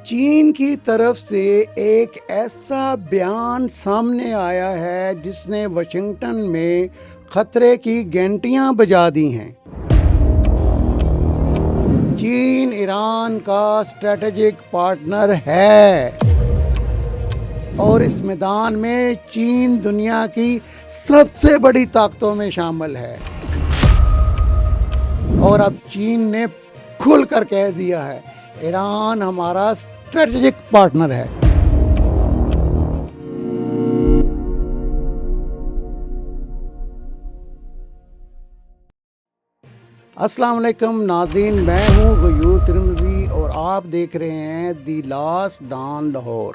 چین کی طرف سے ایک ایسا بیان سامنے آیا ہے جس نے واشنگٹن میں خطرے کی گھنٹیاں بجا دی ہیں۔ چین ایران کا اسٹریٹجک پارٹنر ہے اور اس میدان میں چین دنیا کی سب سے بڑی طاقتوں میں شامل ہے، اور اب چین نے کھل کر کہہ دیا ہے ایران ہمارا اسٹریٹجک پارٹنر ہے۔ السلام علیکم ناظرین، میں ہوں غیور ترمذی اور آپ دیکھ رہے ہیں دی لاسٹ ڈان لاہور۔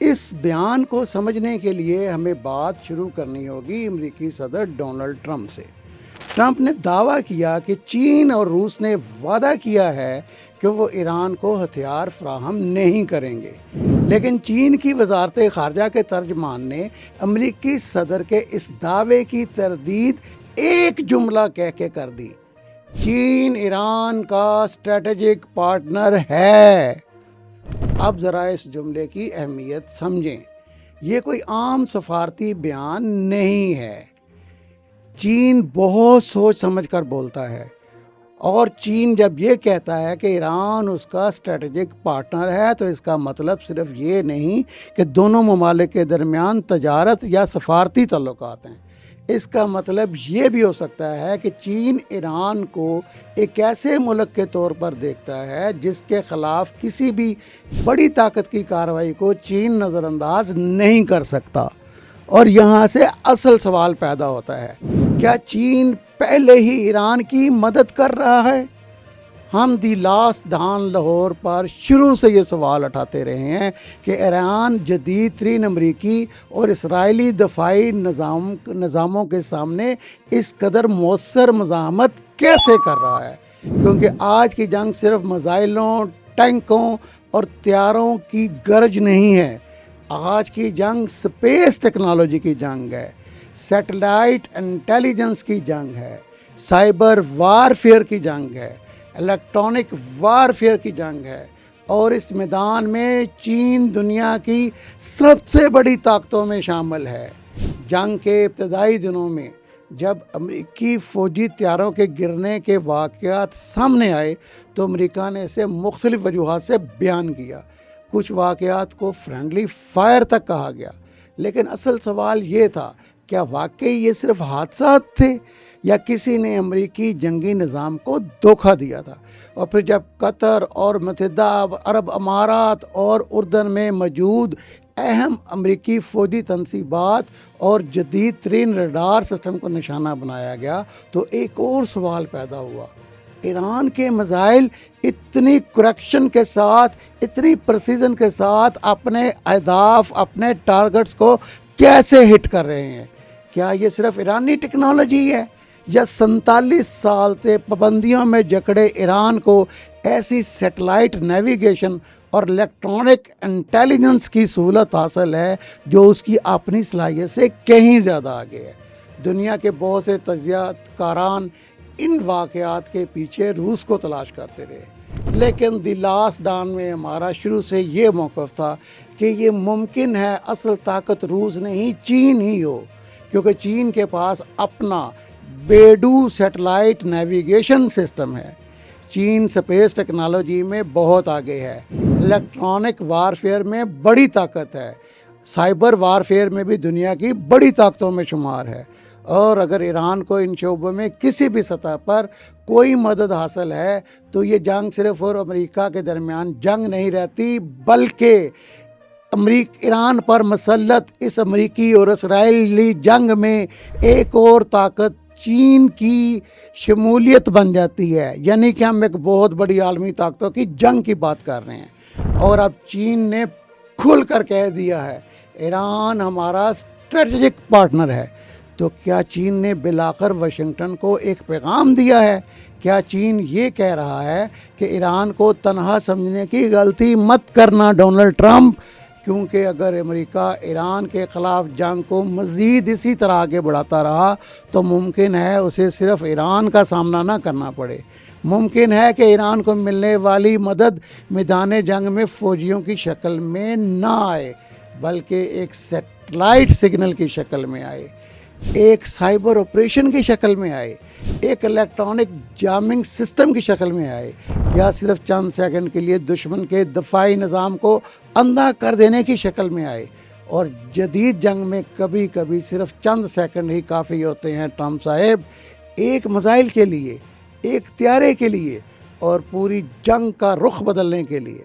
اس بیان کو سمجھنے کے لیے ہمیں بات شروع کرنی ہوگی امریکی صدر ڈونلڈ ٹرمپ سے۔ ٹرمپ نے دعویٰ کیا کہ چین اور روس نے وعدہ کیا ہے کہ وہ ایران کو ہتھیار فراہم نہیں کریں گے، لیکن چین کی وزارت خارجہ کے ترجمان نے امریکی صدر کے اس دعوے کی تردید ایک جملہ کہہ کے کر دی: چین ایران کا اسٹریٹجک پارٹنر ہے۔ اب ذرا اس جملے کی اہمیت سمجھیں۔ یہ کوئی عام سفارتی بیان نہیں ہے۔ چین بہت سوچ سمجھ کر بولتا ہے، اور چین جب یہ کہتا ہے کہ ایران اس کا اسٹریٹجک پارٹنر ہے تو اس کا مطلب صرف یہ نہیں کہ دونوں ممالک کے درمیان تجارت یا سفارتی تعلقات ہیں۔ اس کا مطلب یہ بھی ہو سکتا ہے کہ چین ایران کو ایک ایسے ملک کے طور پر دیکھتا ہے جس کے خلاف کسی بھی بڑی طاقت کی کارروائی کو چین نظر انداز نہیں کر سکتا۔ اور یہاں سے اصل سوال پیدا ہوتا ہے، کیا چین پہلے ہی ایران کی مدد کر رہا ہے؟ ہم دی لاسٹ ڈان لاہور پر شروع سے یہ سوال اٹھاتے رہے ہیں کہ ایران جدید ترین امریکی اور اسرائیلی دفاعی نظاموں کے سامنے اس قدر مؤثر مزاحمت کیسے کر رہا ہے، کیونکہ آج کی جنگ صرف میزائلوں، ٹینکوں اور طیاروں کی گرج نہیں ہے۔ آج کی جنگ سپیس ٹیکنالوجی کی جنگ ہے، سیٹلائٹ انٹیلیجنس کی جنگ ہے، سائبر وارفیئر کی جنگ ہے، الیکٹرانک وارفیئر کی جنگ ہے، اور اس میدان میں چین دنیا کی سب سے بڑی طاقتوں میں شامل ہے۔ جنگ کے ابتدائی دنوں میں جب امریکی فوجی طیاروں کے گرنے کے واقعات سامنے آئے تو امریکہ نے اسے مختلف وجوہات سے بیان کیا۔ کچھ واقعات کو فرینڈلی فائر تک کہا گیا، لیکن اصل سوال یہ تھا، کیا واقعی یہ صرف حادثات تھے یا کسی نے امریکی جنگی نظام کو دھوکہ دیا تھا؟ اور پھر جب قطر اور متحدہ عرب امارات اور اردن میں موجود اہم امریکی فوجی تنصیبات اور جدید ترین ریڈار سسٹم کو نشانہ بنایا گیا تو ایک اور سوال پیدا ہوا، ایران کے میزائل اتنی کریکشن کے ساتھ، اتنی پرسیزن کے ساتھ اپنے اہداف، اپنے ٹارگٹس کو کیسے ہٹ کر رہے ہیں؟ کیا یہ صرف ایرانی ٹیکنالوجی ہے یا 47 سال سے پابندیوں میں جکڑے ایران کو ایسی سیٹلائٹ نیویگیشن اور الیکٹرانک انٹیلیجنس کی سہولت حاصل ہے جو اس کی اپنی صلاحیت سے کہیں زیادہ آگے ہے؟ دنیا کے بہت سے تجزیہ کاران ان واقعات کے پیچھے روس کو تلاش کرتے رہے، لیکن دی لاسٹ ڈان میں ہمارا شروع سے یہ موقف تھا کہ یہ ممکن ہے اصل طاقت روس نہیں چین ہی ہو، کیونکہ چین کے پاس اپنا بیڈو سیٹلائٹ نیویگیشن سسٹم ہے۔ چین سپیس ٹیکنالوجی میں بہت آگے ہے، الیکٹرانک وارفیئر میں بڑی طاقت ہے، سائبر وارفیئر میں بھی دنیا کی بڑی طاقتوں میں شمار ہے، اور اگر ایران کو ان شعبوں میں کسی بھی سطح پر کوئی مدد حاصل ہے تو یہ جنگ صرف اور امریکہ کے درمیان جنگ نہیں رہتی، بلکہ ایران پر مسلط اس امریکی اور اسرائیلی جنگ میں ایک اور طاقت چین کی شمولیت بن جاتی ہے، یعنی کہ ہم ایک بہت بڑی عالمی طاقتوں کی جنگ کی بات کر رہے ہیں۔ اور اب چین نے کھل کر کہہ دیا ہے ایران ہمارا اسٹریٹجک پارٹنر ہے۔ تو کیا چین نے بالآخر واشنگٹن کو ایک پیغام دیا ہے؟ کیا چین یہ کہہ رہا ہے کہ ایران کو تنہا سمجھنے کی غلطی مت کرنا ڈونلڈ ٹرمپ، کیونکہ اگر امریکہ ایران کے خلاف جنگ کو مزید اسی طرح آگے بڑھاتا رہا تو ممکن ہے اسے صرف ایران کا سامنا نہ کرنا پڑے، ممکن ہے کہ ایران کو ملنے والی مدد میدان جنگ میں فوجیوں کی شکل میں نہ آئے، بلکہ ایک سیٹلائٹ سگنل کی شکل میں آئے، ایک سائبر آپریشن کی شکل میں آئے، ایک الیکٹرانک جامنگ سسٹم کی شکل میں آئے، یا صرف چند سیکنڈ کے لیے دشمن کے دفاعی نظام کو اندھا کر دینے کی شکل میں آئے۔ اور جدید جنگ میں کبھی کبھی صرف چند سیکنڈ ہی کافی ہوتے ہیں ٹرمپ صاحب، ایک میزائل کے لیے، ایک طیارے کے لیے، اور پوری جنگ کا رخ بدلنے کے لیے۔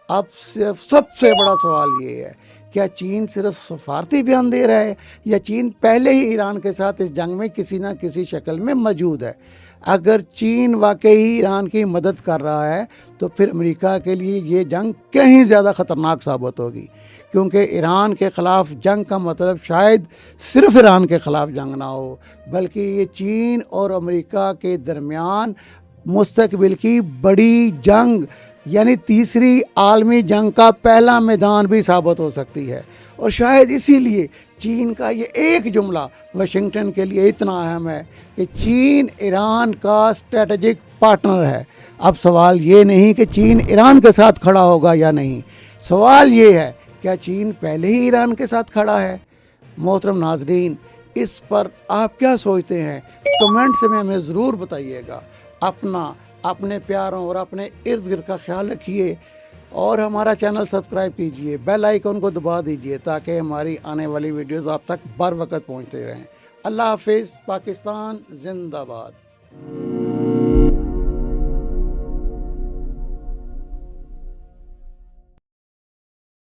اب صرف سب سے بڑا سوال یہ ہے، کیا چین صرف سفارتی بیان دے رہا ہے، یا چین پہلے ہی ایران کے ساتھ اس جنگ میں کسی نہ کسی شکل میں موجود ہے؟ اگر چین واقعی ایران کی مدد کر رہا ہے تو پھر امریکہ کے لیے یہ جنگ کہیں زیادہ خطرناک ثابت ہوگی، کیونکہ ایران کے خلاف جنگ کا مطلب شاید صرف ایران کے خلاف جنگ نہ ہو، بلکہ یہ چین اور امریکہ کے درمیان مستقبل کی بڑی جنگ، یعنی تیسری عالمی جنگ کا پہلا میدان بھی ثابت ہو سکتی ہے۔ اور شاید اسی لیے چین کا یہ ایک جملہ واشنگٹن کے لیے اتنا اہم ہے کہ چین ایران کا اسٹریٹجک پارٹنر ہے۔ اب سوال یہ نہیں کہ چین ایران کے ساتھ کھڑا ہوگا یا نہیں، سوال یہ ہے کیا چین پہلے ہی ایران کے ساتھ کھڑا ہے؟ محترم ناظرین، اس پر آپ کیا سوچتے ہیں؟ کمنٹس میں ہمیں ضرور بتائیے گا۔ اپنے پیاروں اور اپنے ارد گرد کا خیال رکھیے، اور ہمارا چینل سبسکرائب کیجئے، بیل آئیکن کو دبا دیجئے تاکہ ہماری آنے والی ویڈیوز آپ تک بر وقت پہنچتے رہیں۔ اللہ حافظ، پاکستان زندہ باد۔